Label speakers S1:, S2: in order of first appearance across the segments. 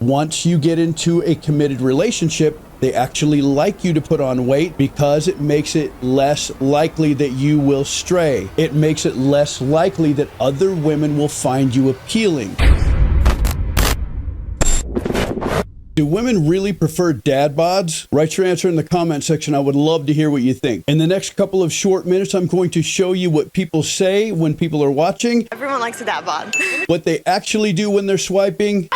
S1: Once you get into a committed relationship, they actually like you to put on weight because it makes it less likely that you will stray. It makes it less likely that other women will find you appealing. Do women really prefer dad bods? Write your answer in the comment section. I would love to hear what you think. In the next couple of short minutes, I'm going to show you what people say when people are watching.
S2: Everyone likes a dad bod.
S1: What they actually do when they're swiping.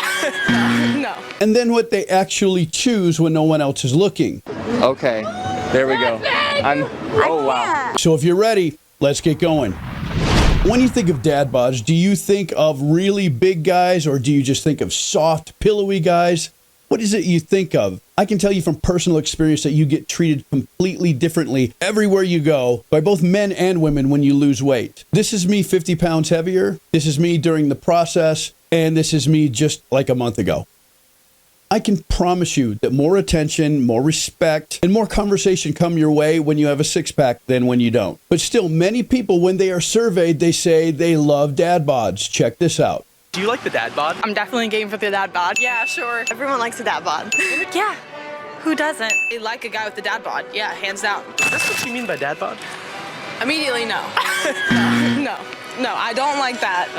S2: No.
S1: And then what they actually choose when no one else is looking.
S3: Okay, there we go. Oh, wow.
S1: So if you're ready, let's get going. When you think of dad bods, do you think of really big guys or do you just think of soft, pillowy guys? What is it you think of? I can tell you from personal experience that you get treated completely differently everywhere you go by both men and women when you lose weight. This is me 50 pounds heavier. This is me during the process. And this is me just like a month ago. I can promise you that more attention, more respect, and more conversation come your way when you have a six-pack than when you don't. But still, many people, when they are surveyed, they say they love dad bods. Check this out.
S4: Do you like the dad bod?
S2: I'm definitely game for the dad bod. Yeah, sure. Everyone likes a dad bod. Yeah. Who doesn't?
S5: They like a guy with the dad bod. Yeah, hands down.
S4: Is this what you mean by dad bod?
S5: Immediately, no. No, I don't like that.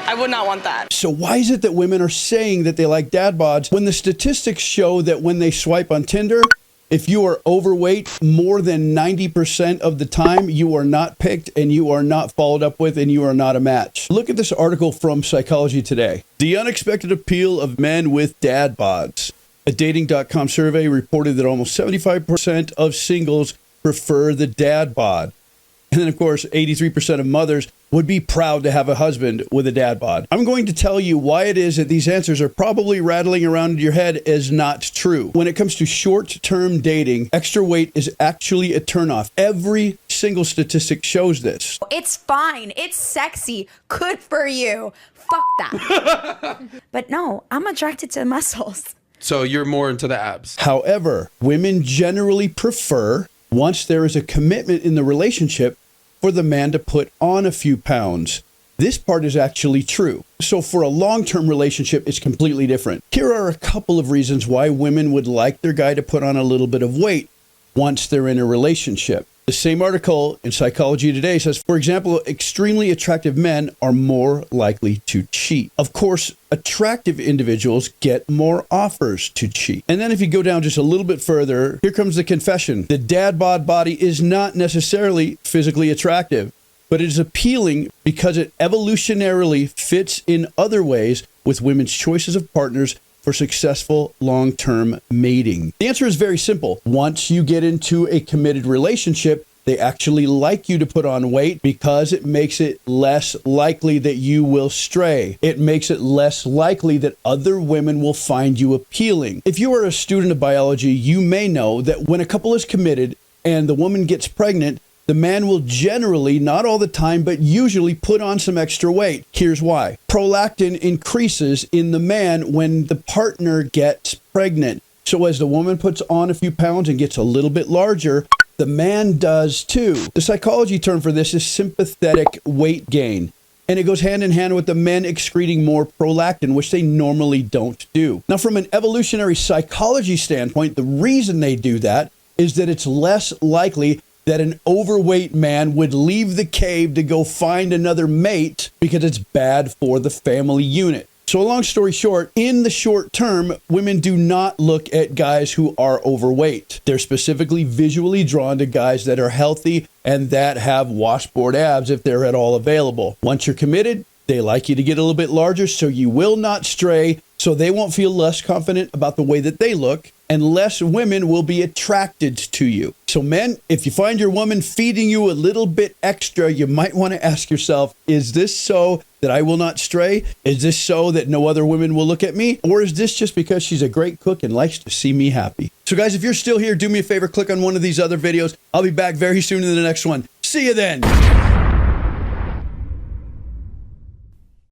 S5: I would not want that.
S1: So why is it that women are saying that they like dad bods when the statistics show that when they swipe on Tinder, if you are overweight more than 90% of the time, you are not picked and you are not followed up with and you are not a match? Look at this article from Psychology Today. The unexpected appeal of men with dad bods. A Dating.com survey reported that almost 75% of singles prefer the dad bod. And then, of course, 83% of mothers would be proud to have a husband with a dad bod. I'm going to tell you why it is that these answers are probably rattling around in your head as not true. When it comes to short-term dating, extra weight is actually a turnoff. Every single statistic shows this.
S6: It's fine. It's sexy. Good for you. Fuck that. But no, I'm attracted to muscles.
S7: So you're more into the abs.
S1: However, women generally prefer, once there is a commitment in the relationship, for the man to put on a few pounds. This part is actually true. So for a long-term relationship, it's completely different. Here are a couple of reasons why women would like their guy to put on a little bit of weight once they're in a relationship. The same article in Psychology Today says, for example, extremely attractive men are more likely to cheat. Of course, attractive individuals get more offers to cheat. And then if you go down just a little bit further, here comes the confession. The dad bod body is not necessarily physically attractive, but it is appealing because it evolutionarily fits in other ways with women's choices of partners for successful long-term mating. The answer is very simple. Once you get into a committed relationship, they actually like you to put on weight because it makes it less likely that you will stray. It makes it less likely that other women will find you appealing. If you are a student of biology, you may know that when a couple is committed and the woman gets pregnant, the man will generally, not all the time, but usually put on some extra weight. Here's why. Prolactin increases in the man when the partner gets pregnant. So as the woman puts on a few pounds and gets a little bit larger, the man does too. The psychology term for this is sympathetic weight gain. And it goes hand in hand with the men excreting more prolactin, which they normally don't do. Now, from an evolutionary psychology standpoint, the reason they do that is that it's less likely that an overweight man would leave the cave to go find another mate because it's bad for the family unit. So a long story short, in the short term, women do not look at guys who are overweight. They're specifically visually drawn to guys that are healthy and that have washboard abs if they're at all available. Once you're committed, they like you to get a little bit larger so you will not stray, so they won't feel less confident about the way that they look, and less women will be attracted to you. So men, if you find your woman feeding you a little bit extra, you might want to ask yourself, is this so that I will not stray? Is this so that no other women will look at me? Or is this just because she's a great cook and likes to see me happy? So guys, if you're still here, do me a favor, click on one of these other videos. I'll be back very soon in the next one. See you then.